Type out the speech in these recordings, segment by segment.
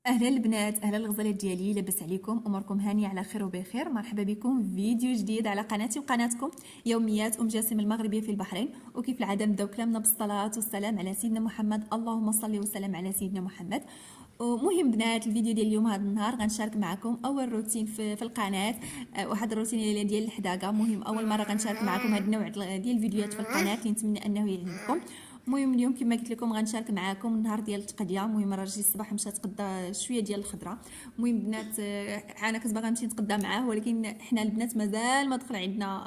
اهلا البنات، اهلا الغزالات ديالي، لاباس عليكم؟ اموركم هانيه على خير وبخير. مرحبا بكم في فيديو جديد على قناتي وقناتكم يوميات جاسم المغربيه في البحرين. وكيف العاده نبداو كلامنا بالصلاه والسلام على سيدنا محمد، اللهم صل وسلم على سيدنا محمد. ومهم بنات، الفيديو ديال اليوم هذا النهار غنشارك معكم اول روتين في القناه. واحد الروتين ديال الحداقه مهم، اول مره غنشارك معكم هذا النوع ديال الفيديوهات في القناه اللي نتمنى انه يعجبكم. المهم اليوم كما قلت لكم غنشارك معكم النهار ديال التقديه. المهم راجلي الصباح مشى تقدى شويه ديال الخضره. المهم بنات، انا كنت باغا نمشي نتقدى معاه، ولكن حنا البنات مازال ما دخل عندنا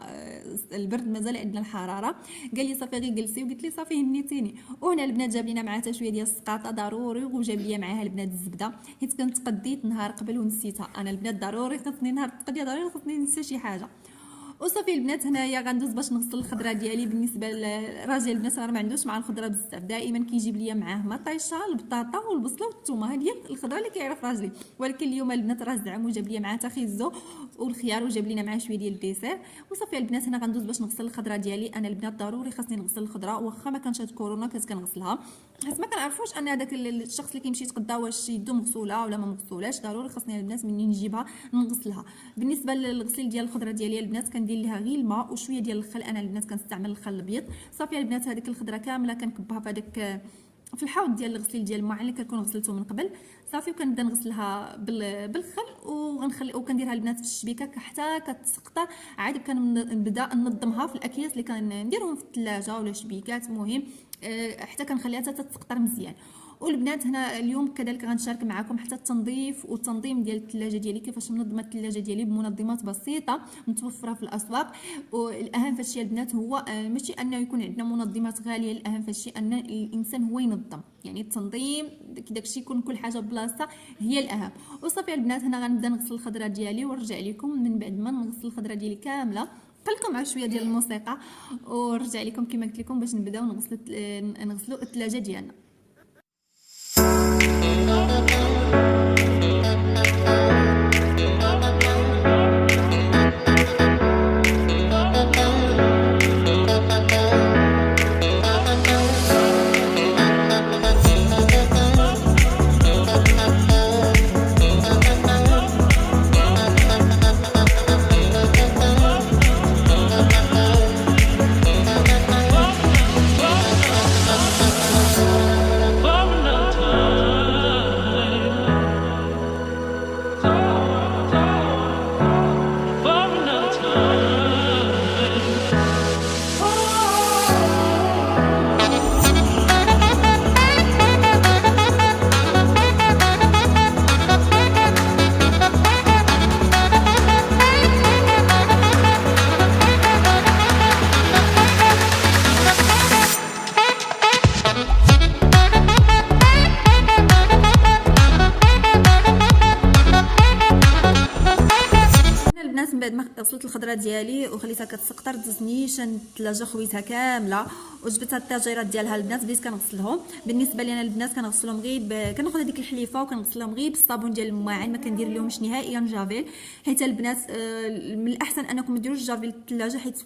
البرد، مازال عندنا الحراره. قال لي صافي غير جلسي، وقلت لي صافي هنيتيني. وهنا البنات جاب لينا معاه حتى شويه ديال السقاطه ضروري، وجاب لي معاها البنات الزبده، حيت كنت تقديت نهار قبل ونسيتها. انا البنات ضروري خصني نهار التقديه ضروري خصني ننسى شي حاجه. وصافي البنات هنايا غندوز باش نغسل الخضره ديالي. بالنسبه لراجل البنات راه ما عندوش مع الخضره بزاف، دائما كيجيب ليا معاه مطيشه، البطاطا والبصله والثومه، هذه هي الخضره اللي كيعرف راجلي. ولكن اليوم البنات راه زعم وجاب ليا معاه حتى خيزو والخيار، وجاب لينا معاه شويه ديال الديسير. وصافي البنات هنا غندوز باش نغسل الخضره ديالي. انا البنات ضروري خاصني نغسل الخضره، واخا ما كانش هاد كورونا كنت كنغسلها، حيت ما كنعرفوش ان هذاك الشخص اللي كيمشي يتقدى واش يدو مغسوله ولا ما مغسولاش. ضروري خاصني البنات مني نجيبها نغسلها. بالنسبه للغسيل ديال الخضره ديالي البنات كندير لها غير الماء وشويه ديال الخل. انا البنات كنستعمل الخل الابيض. صافي البنات هذيك الخضره كامله كنكبها في هذاك في الحوض ديال الغسيل ديال الماء اللي كنكون غسلته من قبل. صافي وكنبدا نغسلها بالخل، وغنخلي وكنديرها البنات في الشبيكه حتى كتسقطر. عاد كنبدا ننظمها في الاكياس اللي كنديرهم في الثلاجه ولا شبيكات، مهم حتى كنخليها حتى تسقطر مزيان. والبنات هنا اليوم كذلك غنشارك معكم حتى التنظيف والتنظيم ديال الثلاجه ديالي، كيفاش منظمه الثلاجه ديالي بمنظمات بسيطه متوفره في الاسواق. والاهم في الشيء البنات هو ماشي انه يكون عندنا منظمات غاليه، الاهم في الشيء ان الانسان هو ينظم، يعني التنظيم داكشي يكون كل حاجه بلاصتها هي الاهم. وصافي البنات هنا غنبدا نغسل الخضره ديالي ونرجع لكم من بعد ما نغسل الخضره ديالي كامله. خليكم مع شويه ديال الموسيقى ونرجع لكم كما قلت لكم باش نبداو نغسلوا الثلاجه ديالنا. من بعد ما غسلت الخضره ديالي وخليتها كتسقطر، دزت نيشان الثلاجه خويتها كامله وجبت هاد الطاجيرات ديالها البنات بديت كنغسلهم. بالنسبه لي انا البنات كنغسلهم غير كناخذ هذيك الحليفه وكنغسلهم غير بالصابون ديال الماعن، ما كندير لهمش نهائيا جافيل. حيت البنات من الاحسن انكم ما ديروش جافيل الثلاجه، حيت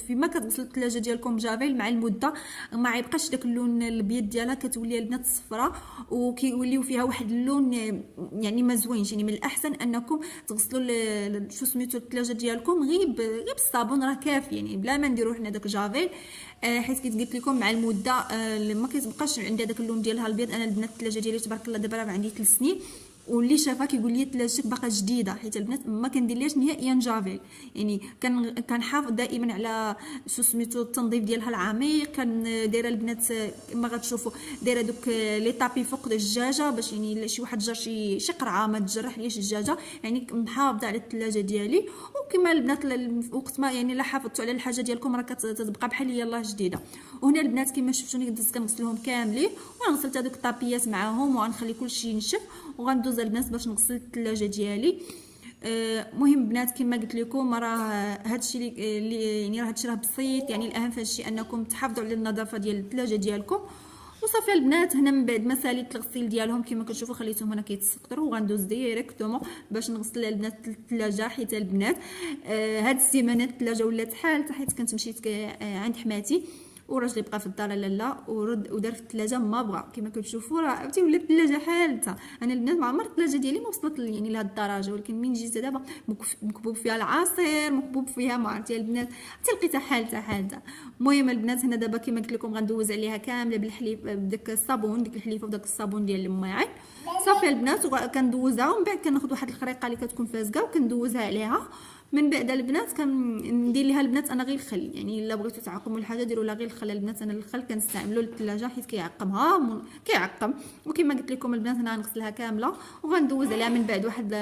فيما كتغسلوا الثلاجه ديالكم جافيل مع المده ما يبقاش داك اللون الابيض ديالها، كتولي البنات صفراء وكيوليو فيها واحد اللون يعني ما زوينش. يعني من الاحسن انكم تغسلوا شو سميتو الثلاجه ديالكم غير بالصابون راه كافي، يعني بلا ما نديروا حنا داك جافيل. حيت كيف قلت لكم مع المده ما كيتبقاش عندي داك اللون ديالها الابيض. انا البنات الثلاجه ديالي تبارك الله دابا راه عندي 3 سنين، واللي شافها كيقول لي ثلاجتك باقا جديده، حيت البنات ما كنديرليش نهائيا جافيل. يعني كنحافظ دائما على شو سميتو التنظيف ديالها العميق. كان دايره البنات ما غتشوفوا دايره دوك لي طابي فوق الدجاجه باش يعني شي واحد جار شي قرعه ما تجرح ليش الدجاجه، يعني محافظه على الثلاجه ديالي. وكما البنات وقت ما يعني لا حافظتوا على الحاجه ديالكم راه كتبقى بحال يلاه جديده. وهنا البنات كما شفتوني دزت كنغسلهم كاملين، وغنغسلت هذوك الطابيات معاهم وغنخلي كلشي ينشف، وغندوز البنات باش نغسل الثلاجه ديالي. مهم بنات كما قلت لكم راه هادشي اللي يعني راه هادشي راه بسيط. يعني الاهم في هادشي انكم تحافظوا على النظافه ديال الثلاجه ديالكم. وصافي البنات هنا من بعد ما ساليت الغسيل ديالهم كما كتشوفوا خليتهم هنا كيتسقطروا، وغندوز ديريكتومون باش نغسل البنات الثلاجه. حيت البنات هاد السيمانه الثلاجه ولات حالته، حيت كنت مشيت عند حماتي وراجل يبقى في الدار لا ورد ودار في الثلاجه ما بغى. كما كتشوفوا راه عرفتي ولات الثلاجه حالتها. انا البنات ما عمر الثلاجه ديالي ما وصلت يعني لهاد الدرجه، ولكن من جيت دابا مكبوب فيها العصير، مكبوب فيها ما عرفتي البنات حتى لقيتها حالتها. المهم البنات هنا دابا كما قلت لكم غندوز عليها كامله بالحليب بداك الصابون، ديك الحليفه وداك الصابون ديال الماعن صافي البنات. وكندوزها ومن بعد كناخذ واحد الخريقه اللي كتكون فازقه وكندوزها عليها. من بعد البنات كندير ليها البنات انا غير الخل، يعني الا بغيتو تعقموا الحاجه ديروا لها غير الخل البنات. انا الخل كنستعملو للثلاجه حيت كيعقمها كيعقم. وكما قلت لكم البنات انا غنغسلها كامله وغندوز عليها من بعد واحد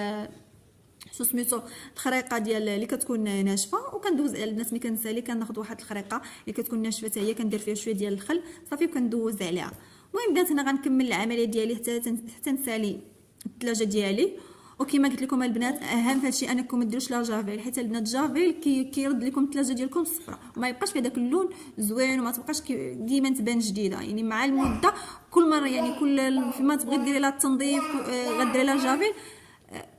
شو سميتو الخريقه ديال اللي كتكون ناشفه. وكندوز على البنات ملي كنسالي كناخذ واحد الخريقه اللي كتكون ناشفه حتى هي كندير فيها شويه ديال الخل صافي وكندوز عليها. المهم بنات انا غنكمل العمليه ديالي حتى نسالي الثلاجه ديالي. وكما قلت لكم البنات اهم فهادشي انكم ما ديروش لا جافيل، حيت البنات جافيل كيرد لكم الثلاجه ديالكم صفراء وما يبقاش فيها داك اللون زوين وما تبقاش ديما تبان جديده. يعني مع المده كل مره يعني كل فيما تبغي ديري لها التنظيف غديري لها جافيل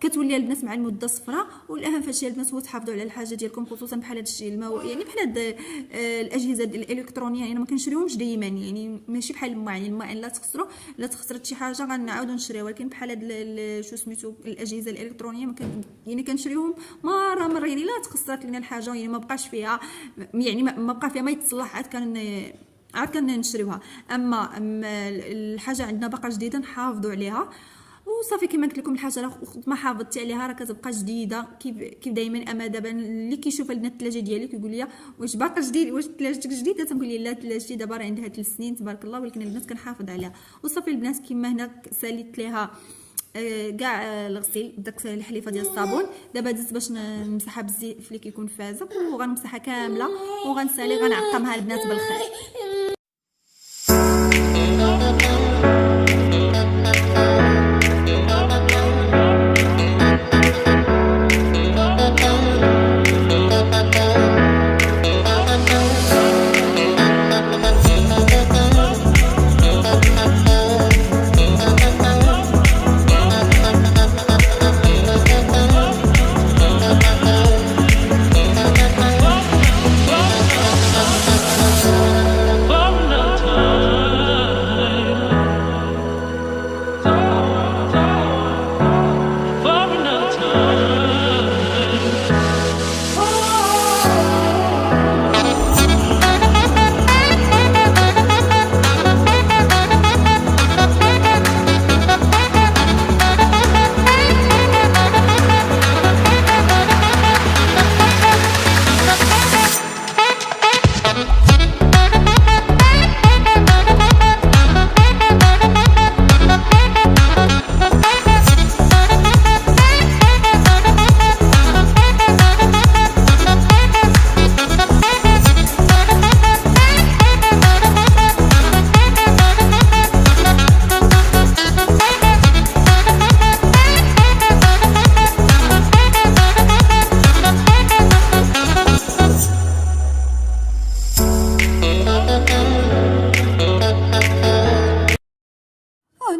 كتولي البنات مع المده صفراء. والاهم فهادشي البنات هو تحافظوا على الحاجه ديالكم خصوصا بحال هادشي يعني بحال هاد الاجهزه الالكترونيه. يعني ما كنشريوهمش دائما، يعني ماشي بحال الماعن لا تخسروا لا تخسرت شي حاجه غنعاودوا نشريوها. ولكن بحال هاد شو سميتو الاجهزه الالكترونيه ما يعني كنشريوهم مره يعني لا تخسرت لنا الحاجه يعني ما بقاش فيها يعني ما بقى فيها ما يتصلح عاد كنشريوها. اما الحاجه عندنا باقا جديده نحافظوا عليها وصافي. كما قلت لكم الحاجه راه ما حافظتي عليها راه كتبقى جديده كيف دائما. اما دابا اللي كيشوف لنا الثلاجه ديالي كيقول لي واش باقا جديد، واش ثلاجتك جديده؟ تنقول لي لا ثلاجتي دابا راه عندها 3 سنين تبارك الله. ولكن البنات كنحافظ عليها وصافي البنات. كما هنا ساليت ليها كاع الغسيل بداك الحليفه ديال الصابون. دابا دزت باش نمسحها بالزيت اللي كيكون فازق وغنمسحها كامله وغنسالي غنعقمها البنات بالخير.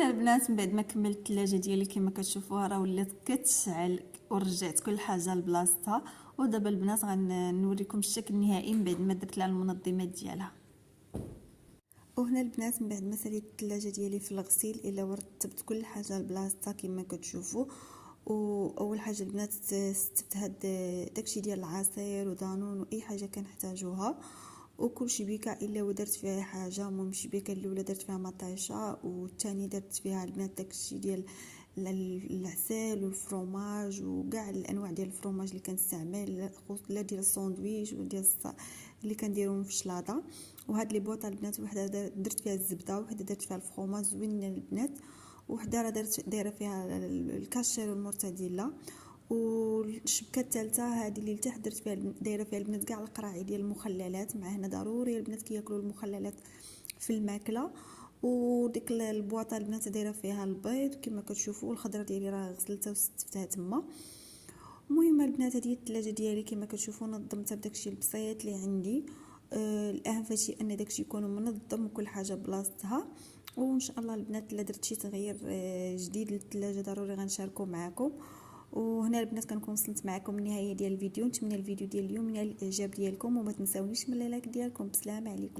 البنات من بعد ما كملت الثلاجه ديالي كما كتشوفوها راه ولات كتشعل ورجعت كل حاجه لبلاصتها. ودابا البنات غنوريكم الشكل النهائي من بعد ما درت لها المنظمات ديالها. وهنا البنات من بعد ما ساليت الثلاجه ديالي في الغسيل الا ورتبت كل حاجه لبلاصتها كما كتشوفوا. واول حاجه البنات استفدت هاد داكشي ديال العصير ودانون واي حاجه كنحتاجوها وكل شبيكه الا ودرت فيها حاجه. المهم الشبيكه الاولى درت فيها مطيشه والثاني درت فيها البنات داكشي ديال العسل والفرomاج وكاع الانواع ديال الفرomاج اللي كنستعمل لا ديال الساندويتش وديال اللي كنديرهم في الشلاضه. وهاد لي بوطه البنات وحده درت فيها الزبده وحده درت فيها الفرomاج زوينين البنات وحده راه دايره فيها الكاشير والمورتاديلا. والشبكه الثالثه هذه اللي لتحت درت فيها دايره فيها البنات كاع القراعي ديال المخللات. مع هنا ضروري البنات كياكلوا المخللات في الماكله. وديك البواطه البنات دايره فيها البيض كما كتشوفوا. الخضره ديالي راه غسلتها وستفتها تما. المهم البنات هذه الثلاجه ديالي كما كتشوفوا نظمتها بداكشي البسيط اللي عندي. الاهم فشي ان داكشي يكون منظم وكل حاجه بلاصتها. وان شاء الله البنات الا درت شي تغيير جديد للثلاجه ضروري غنشاركو معكم. وهنا البنات كنكون وصلت معكم النهايه ديال الفيديو. نتمنى الفيديو ديال اليوم ينال الاعجاب ديالكم وما تنساونيش من اللايك ديالكم. بسلامه عليكم.